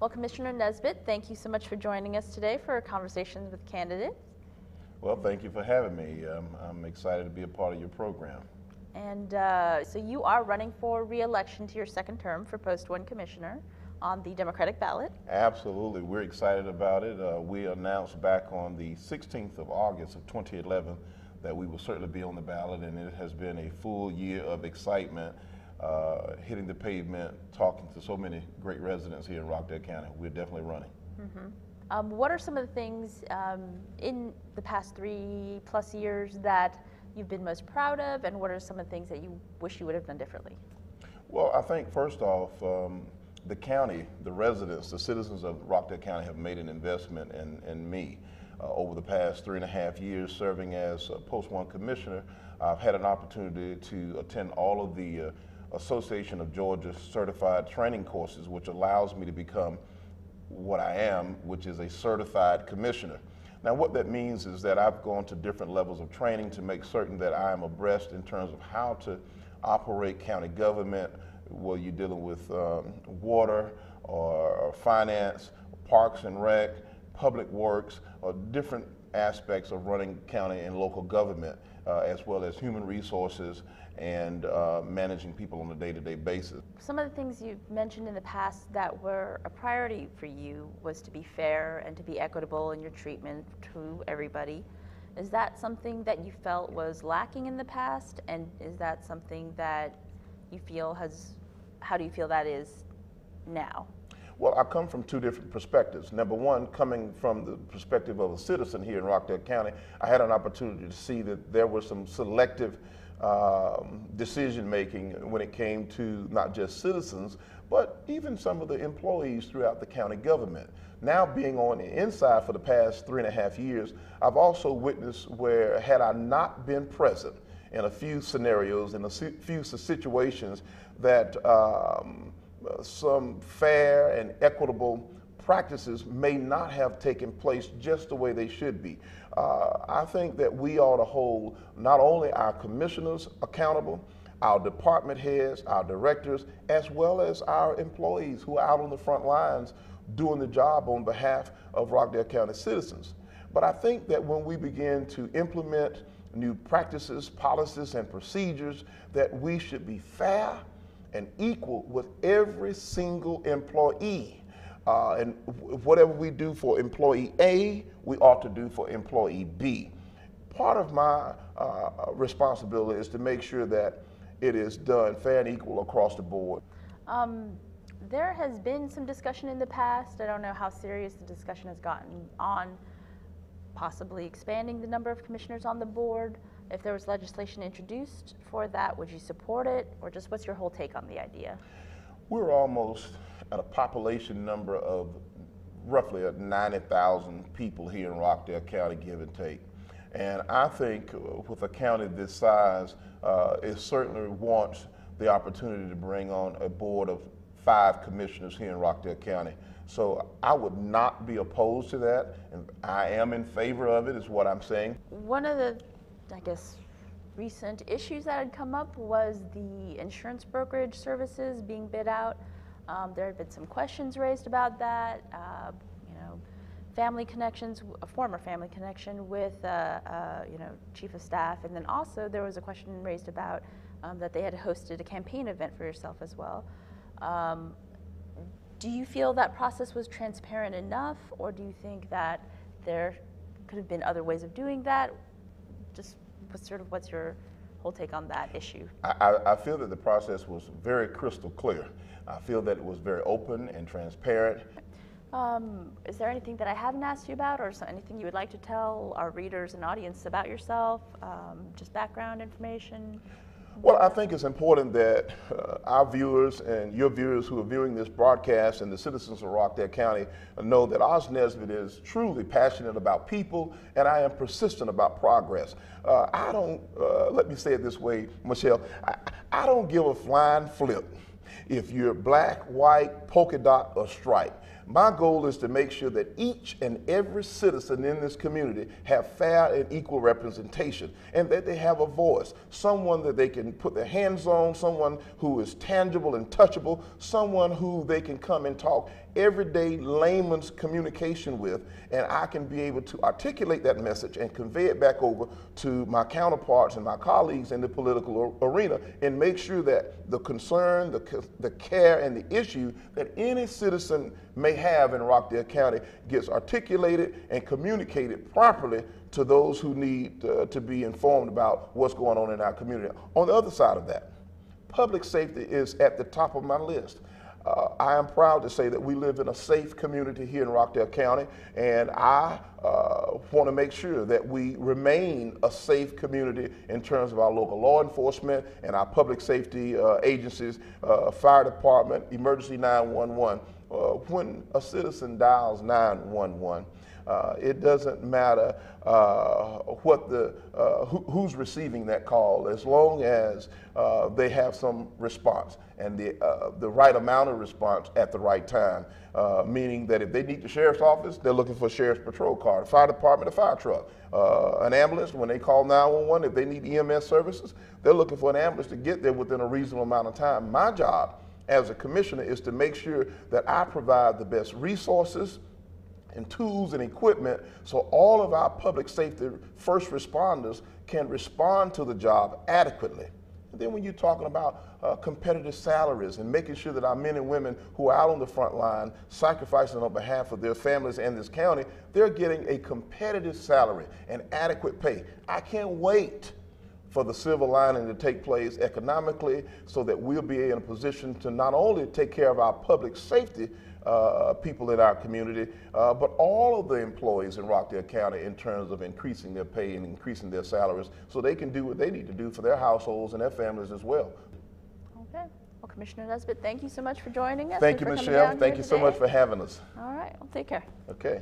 Well, Commissioner Nesbitt, thank you so much for joining us today for Conversations with Candidates. Well, thank you for having me. I'm excited to be a part of your program. And so you are running for re-election to your second term for Post 1 Commissioner on the Democratic ballot. Absolutely. We're excited about it. We announced back on the 16th of August of 2011 that we will certainly be on the ballot, and it has been a full year of excitement, hitting the pavement, talking to so many great residents here in Rockdale County. We're definitely running. What are some of the things in the past 3+ years that you've been most proud of, and what are some of the things that you wish you would have done differently? Well, I think first off, the county, the residents, the citizens of Rockdale County have made an investment in me. Over the past 3.5 years serving as Post 1 Commissioner, I've had an opportunity to attend all of the Association of Georgia certified training courses, which allows me to become what I am, which is a certified commissioner. Now what that means is that I've gone to different levels of training to make certain that I am abreast in terms of how to operate county government, whether you're dealing with water or finance, parks and rec, public works, or different aspects of running county and local government, as well as human resources and managing people on a day-to-day basis. Some of the things you've mentioned in the past that were a priority for you was to be fair and to be equitable in your treatment to everybody. Is that something that you felt was lacking in the past, and is that something that you feel how do you feel that is now? Well, I come from two different perspectives. Number one, coming from the perspective of a citizen here in Rockdale County, I had an opportunity to see that there was some selective decision making when it came to not just citizens, but even some of the employees throughout the county government. Now being on the inside for the past 3.5 years, I've also witnessed where had I not been present in a few scenarios, in a few situations that some fair and equitable practices may not have taken place just the way they should be. I think that we ought to hold not only our commissioners accountable, our department heads, our directors, as well as our employees who are out on the front lines doing the job on behalf of Rockdale County citizens. But I think that when we begin to implement new practices, policies, and procedures, that we should be fair and equal with every single employee. And whatever we do for employee A, we ought to do for employee B. Part of my responsibility is to make sure that it is done fair and equal across the board. There has been some discussion in the past, I don't know how serious the discussion has gotten, on possibly expanding the number of commissioners on the board. If there was legislation introduced for that, would you support it, or just what's your whole take on the idea? We're almost at a population number of roughly 90,000 people here in Rockdale County, give and take. And I think with a county this size, it certainly wants the opportunity to bring on a board of 5 commissioners here in Rockdale County. So I would not be opposed to that, and I am in favor of it, is what I'm saying. One of the, I guess, recent issues that had come up was the insurance brokerage services being bid out. There had been some questions raised about that. You know, family connections, a former family connection with, you know, chief of staff, and then also there was a question raised about that they had hosted a campaign event for yourself as well. Do you feel that process was transparent enough, or do you think that there could have been other ways of doing that? Just what's your whole take on that issue? I feel that the process was very crystal clear. I feel that it was very open and transparent. Is there anything that I haven't asked you about, or anything you would like to tell our readers and audience about yourself? Just background information? Well, I think it's important that our viewers and your viewers who are viewing this broadcast and the citizens of Rockdale County know that Oz Nesbitt is truly passionate about people, and I am persistent about progress. I don't, let me say it this way, Michelle, I don't give a flying flip if you're black, white, polka dot, or stripe. My goal is to make sure that each and every citizen in this community have fair and equal representation, and that they have a voice, someone that they can put their hands on, someone who is tangible and touchable, someone who they can come and talk everyday layman's communication with, and I can be able to articulate that message and convey it back over to my counterparts and my colleagues in the political arena, and make sure that the concern, the care, and the issue that any citizen may have in Rockdale County gets articulated and communicated properly to those who need to be informed about what's going on in our community. On the other side of that, public safety is at the top of my list. I am proud to say that we live in a safe community here in Rockdale County, and I want to make sure that we remain a safe community in terms of our local law enforcement and our public safety agencies, fire department, emergency 911. When a citizen dials 911, it doesn't matter who's receiving that call, as long as they have some response and the right amount of response at the right time. Meaning that if they need the sheriff's office, they're looking for a sheriff's patrol car, the fire department, a fire truck, an ambulance. When they call 911, if they need EMS services, they're looking for an ambulance to get there within a reasonable amount of time. My job as a commissioner is to make sure that I provide the best resources and tools and equipment so all of our public safety first responders can respond to the job adequately. And then when you're talking about competitive salaries and making sure that our men and women who are out on the front line sacrificing on behalf of their families and this county, they're getting a competitive salary and adequate pay. I can't wait for the silver lining to take place economically so that we'll be in a position to not only take care of our public safety people in our community, but all of the employees in Rockdale County in terms of increasing their pay and increasing their salaries so they can do what they need to do for their households and their families as well. Okay. Well, Commissioner Nesbitt, thank you so much for joining us. Thank you, Michelle. Thank you so much for having us. All right. Well, take care. Okay.